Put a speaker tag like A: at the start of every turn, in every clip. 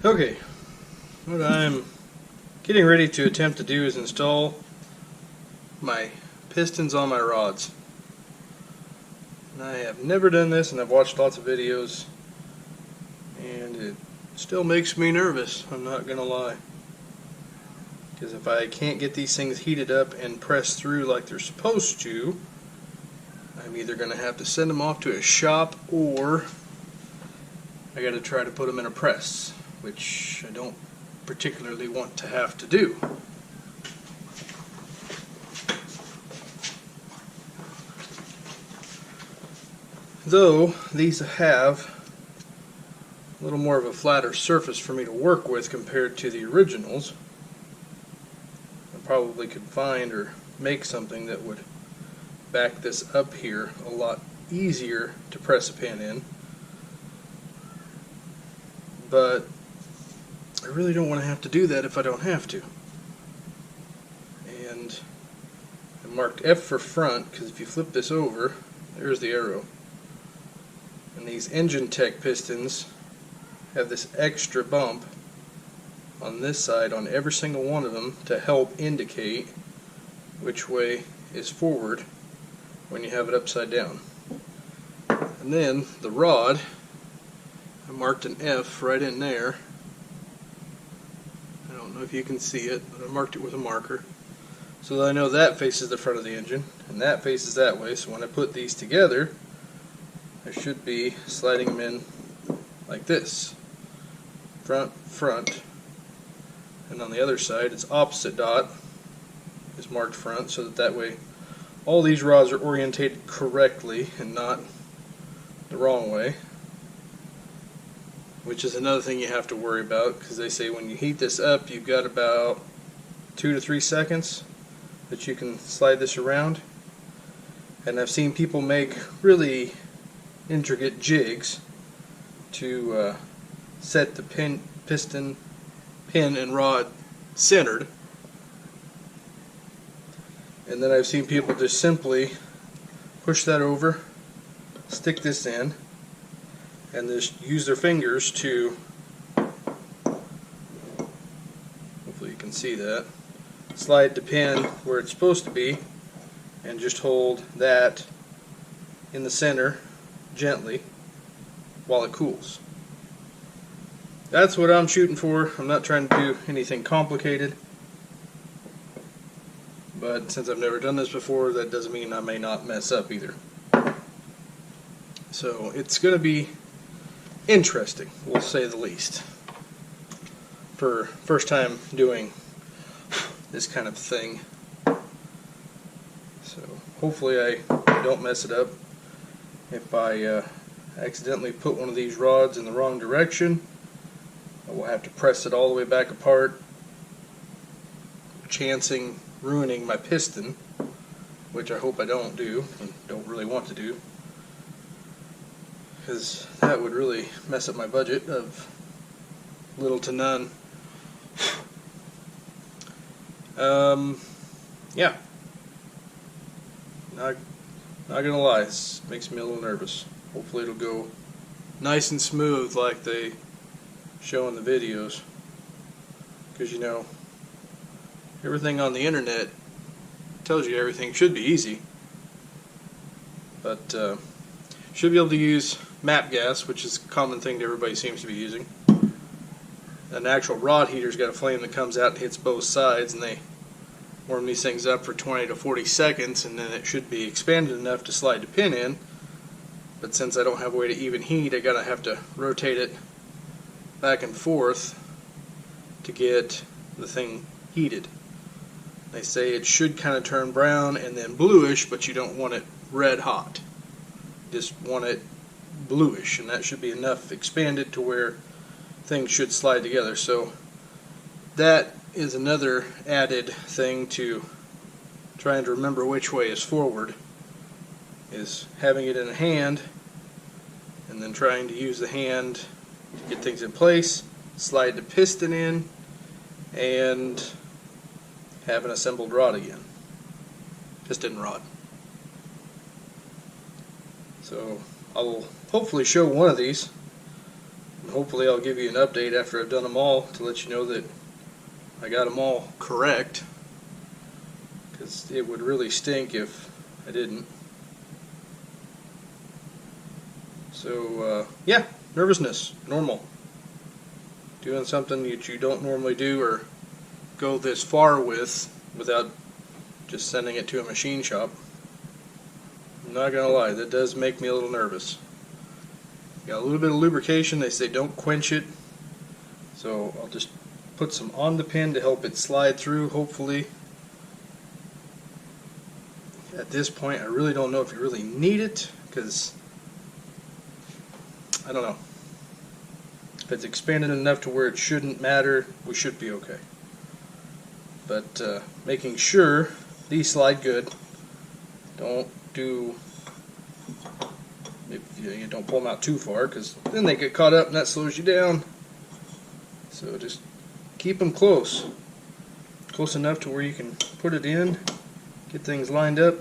A: Okay, what I'm getting ready to attempt to do is install my pistons on my rods. And I have never done this, and I've watched lots of videos, and it still makes me nervous, I'm not gonna lie. Because if I can't get these things heated up and pressed through like they're supposed to, I'm either gonna have to send them off to a shop, or I gotta try to put them in a press, which I don't particularly want to have to do. Though these have a little more of a flatter surface for me to work with compared to the originals, I probably could find or make something that would back this up here a lot easier to press a pin in. But I really don't want to have to do that if I don't have to. And I marked F for front because if you flip this over, there's the arrow. And these Engine Tech pistons have this extra bump on this side on every single one of them to help indicate which way is forward when you have it upside down. And then the rod, I marked an F right in there. I don't know if you can see it, but I marked it with a marker so that I know that faces the front of the engine and that faces that way, so when I put these together I should be sliding them in like this. Front, front, and on the other side it's opposite dot is marked front, so that way all these rods are orientated correctly and not the wrong way, which is another thing you have to worry about, because they say when you heat this up you've got about 2 to 3 seconds that you can slide this around. And I've seen people make really intricate jigs to set the piston, pin, and rod centered. And then I've seen people just simply push that over, stick this in, and just use their fingers to, hopefully you can see that, slide the pin where it's supposed to be and just hold that in the center gently while it cools. That's what I'm shooting for. I'm not trying to do anything complicated, but since I've never done this before, that doesn't mean I may not mess up either. So it's going to be interesting, we'll say the least, for first time doing this kind of thing. So hopefully I don't mess it up. If I accidentally put one of these rods in the wrong direction, I will have to press it all the way back apart, chancing ruining my piston, which I hope I don't do and don't really want to do, because that would really mess up my budget of little to none. Yeah, not gonna lie, this makes me a little nervous. Hopefully it'll go nice and smooth like they show in the videos, because you know, everything on the internet tells you everything should be easy, but should be able to use map gas, which is a common thing that everybody seems to be using. An actual rod heater's got a flame that comes out and hits both sides, and they warm these things up for 20 to 40 seconds, and then it should be expanded enough to slide the pin in. But since I don't have a way to even heat, I gotta have to rotate it back and forth to get the thing heated. They say it should kind of turn brown and then bluish, but you don't want it red hot. You just want it bluish, and that should be enough expanded to where things should slide together. So that is another added thing to trying to remember which way is forward, is having it in a hand and then trying to use the hand to get things in place, slide the piston in, and have an assembled rod again. Piston rod. So I'll hopefully show one of these hopefully I'll give you an update after I've done them all to let you know that I got them all correct, because it would really stink if I didn't. So yeah, nervousness, normal. Doing something that you don't normally do or go this far with without just sending it to a machine shop. I'm not gonna lie, that does make me a little nervous. Got a little bit of lubrication. They say don't quench it, so I'll just put some on the pin to help it slide through, hopefully. At this point I really don't know if you really need it, because I don't know. If it's expanded enough to where it shouldn't matter, we should be okay. But making sure these slide good. Don't do, if you don't pull them out too far, because then they get caught up and that slows you down. So just keep them close enough to where you can put it in, get things lined up.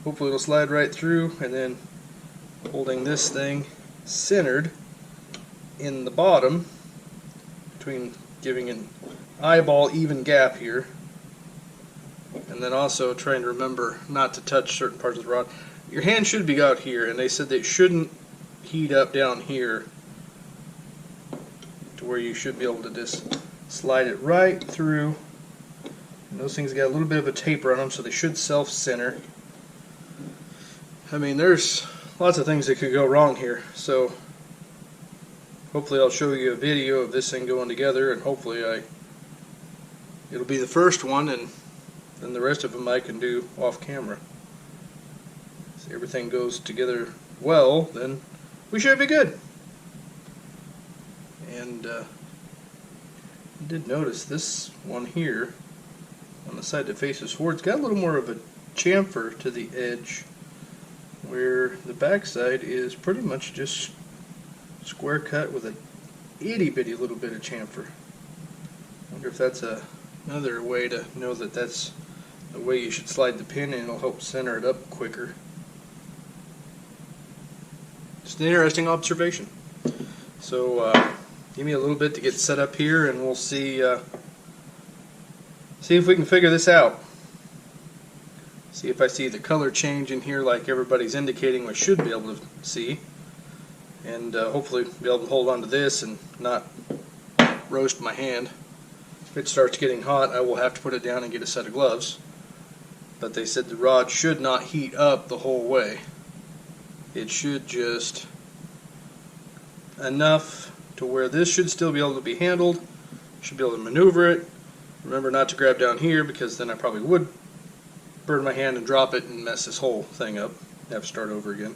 A: Hopefully it'll slide right through, and then holding this thing centered in the bottom, between giving an eyeball even gap here, and then also trying to remember not to touch certain parts of the rod. Your hand should be out here, and they said they shouldn't heat up down here to where you should be able to just slide it right through. And those things got a little bit of a taper on them, so they should self-center. I mean, there's lots of things that could go wrong here, so hopefully I'll show you a video of this thing going together, and hopefully it'll be the first one, and then the rest of them I can do off camera. So everything goes together well, then we should be good. And I did notice this one here on the side that faces forward's got a little more of a chamfer to the edge, where the backside is pretty much just square cut with a itty bitty little bit of chamfer. I wonder if that's another way to know that that's the way you should slide the pin, and it'll help center it up quicker. Just an interesting observation. So give me a little bit to get set up here, and we'll see if we can figure this out. See if I see the color change in here like everybody's indicating we should be able to see, and hopefully be able to hold on to this and not roast my hand. If it starts getting hot, I will have to put it down and get a set of gloves. But they said the rod should not heat up the whole way. It should just enough to where this should still be able to be handled. Should be able to maneuver it. Remember not to grab down here, because then I probably would burn my hand and drop it and mess this whole thing up. Have to start over again.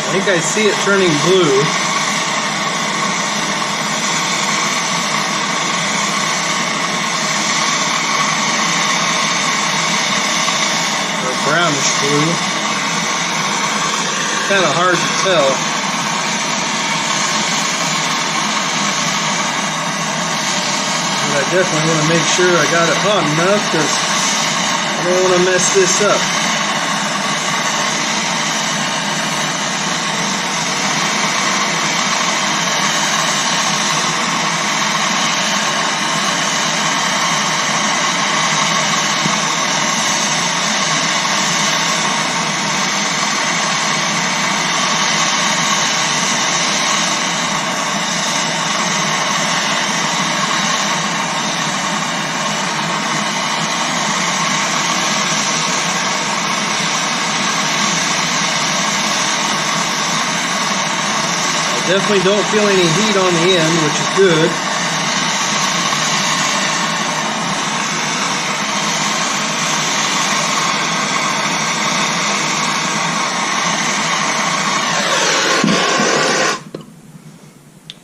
A: I think I see it turning blue. Or brownish blue. Kind of hard to tell. I definitely want to make sure I got it hot enough because I don't want to mess this up. Definitely don't feel any heat on the end, which is good.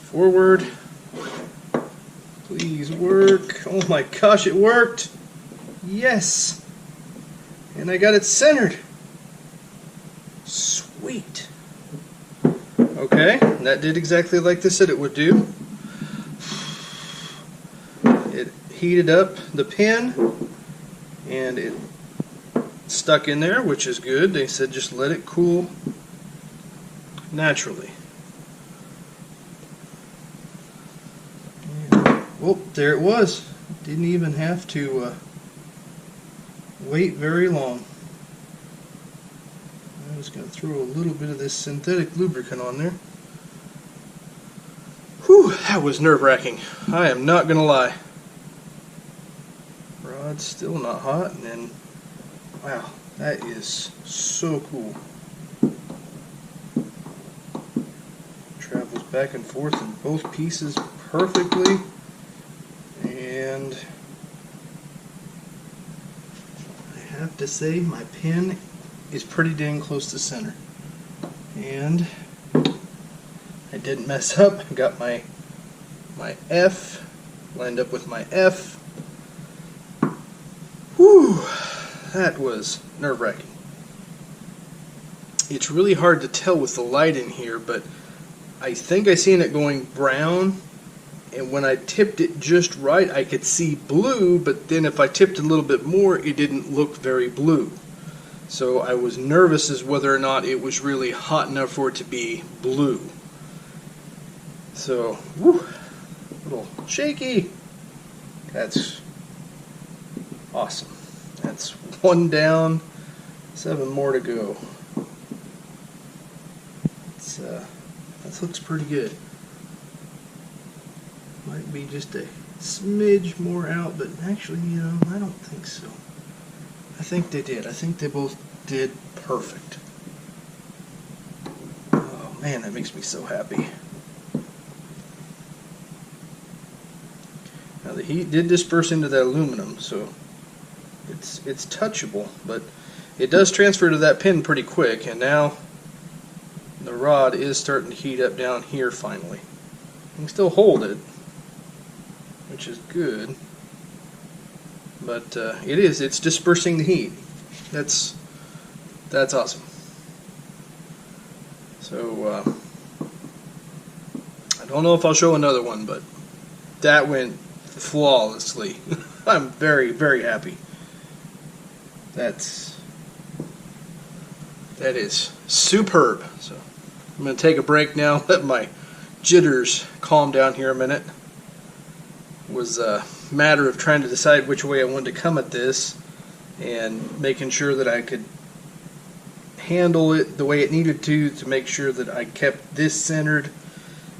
A: Forward. Please work. Oh my gosh, it worked. Yes. And I got it centered. Sweet. Okay, that did exactly like they said it would do. It heated up the pin and it stuck in there, which is good. They said just let it cool naturally. Well, there it was. Didn't even have to wait very long. I'm just going to throw a little bit of this synthetic lubricant on there. Whew, that was nerve-wracking. I am not going to lie. Rod's still not hot, and then, wow, that is so cool. Travels back and forth in both pieces perfectly, and I have to say my pin is pretty dang close to center, and I didn't mess up. I got my F lined up with my F. Whew, that was nerve-wracking. It's really hard to tell with the light in here, but I think I seen it going brown, and when I tipped it just right I could see blue, but then if I tipped a little bit more it didn't look very blue. So I was nervous as whether or not it was really hot enough for it to be blue. So, whew, a little shaky. That's awesome. That's one down, 7 more to go. It's, that looks pretty good. Might be just a smidge more out, but actually, you know, I don't think so. I think they did. I think they both did perfect. Oh man, that makes me so happy. Now the heat did disperse into that aluminum, so it's touchable, but it does transfer to that pin pretty quick, and now the rod is starting to heat up down here finally. You can still hold it, which is good. But it's dispersing the heat. That's awesome. So I don't know if I'll show another one, but that went flawlessly. I'm very, very happy. That is superb. So I'm going to take a break now, let my jitters calm down here a minute. It was a matter of trying to decide which way I wanted to come at this and making sure that I could handle it the way it needed to make sure that I kept this centered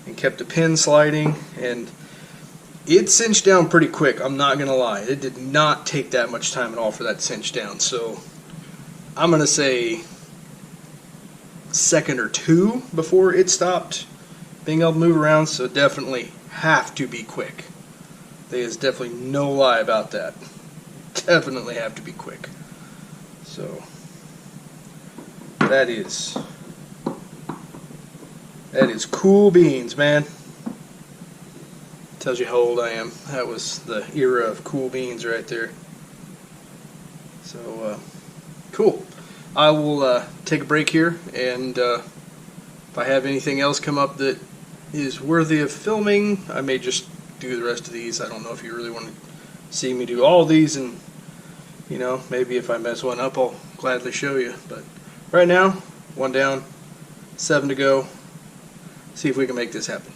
A: and kept the pin sliding, and it cinched down pretty quick. I'm not gonna lie, it did not take that much time at all for that to cinch down, so I'm gonna say second or two before it stopped being able to move around, so definitely have to be quick. There is definitely no lie about that. Definitely have to be quick. So that is cool beans, man. Tells you how old I am. That was the era of cool beans right there. So cool. I will take a break here, and if I have anything else come up that is worthy of filming, I may just do the rest of these. I don't know if you really want to see me do all these, and you know, maybe if I mess one up, I'll gladly show you. But right now, 1 down, 7 to go. See if we can make this happen.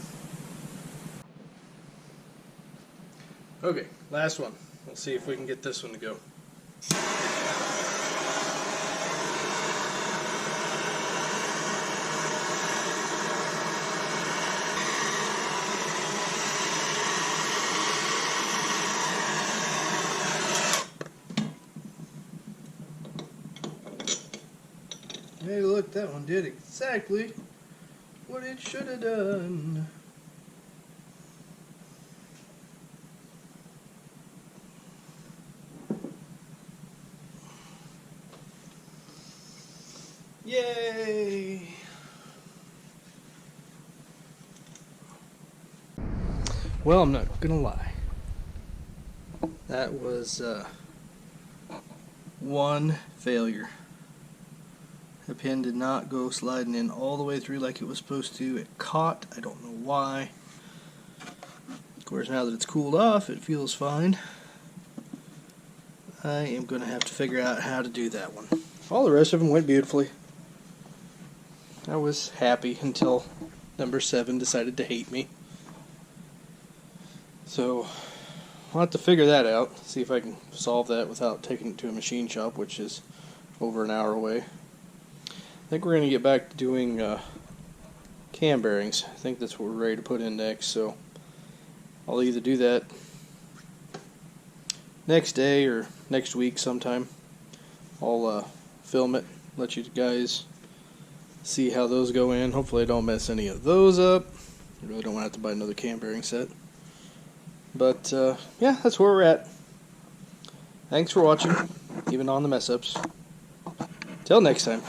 A: Okay, last one. We'll see if we can get this one to go. Hey, look, that one did exactly what it should have done. Yay! Well, I'm not gonna lie. That was one failure. The pin did not go sliding in all the way through like it was supposed to. It caught. I don't know why. Of course, now that it's cooled off, it feels fine. I am going to have to figure out how to do that one. All the rest of them went beautifully. I was happy until number 7 decided to hate me. So, I'll have to figure that out. See if I can solve that without taking it to a machine shop, which is over an hour away. I think we're going to get back to doing cam bearings. I think that's what we're ready to put in next, so I'll either do that next day or next week sometime. I'll film it, let you guys see how those go in. Hopefully I don't mess any of those up. I really don't want to have to buy another cam bearing set. But yeah, that's where we're at. Thanks for watching, even on the mess ups. Till next time.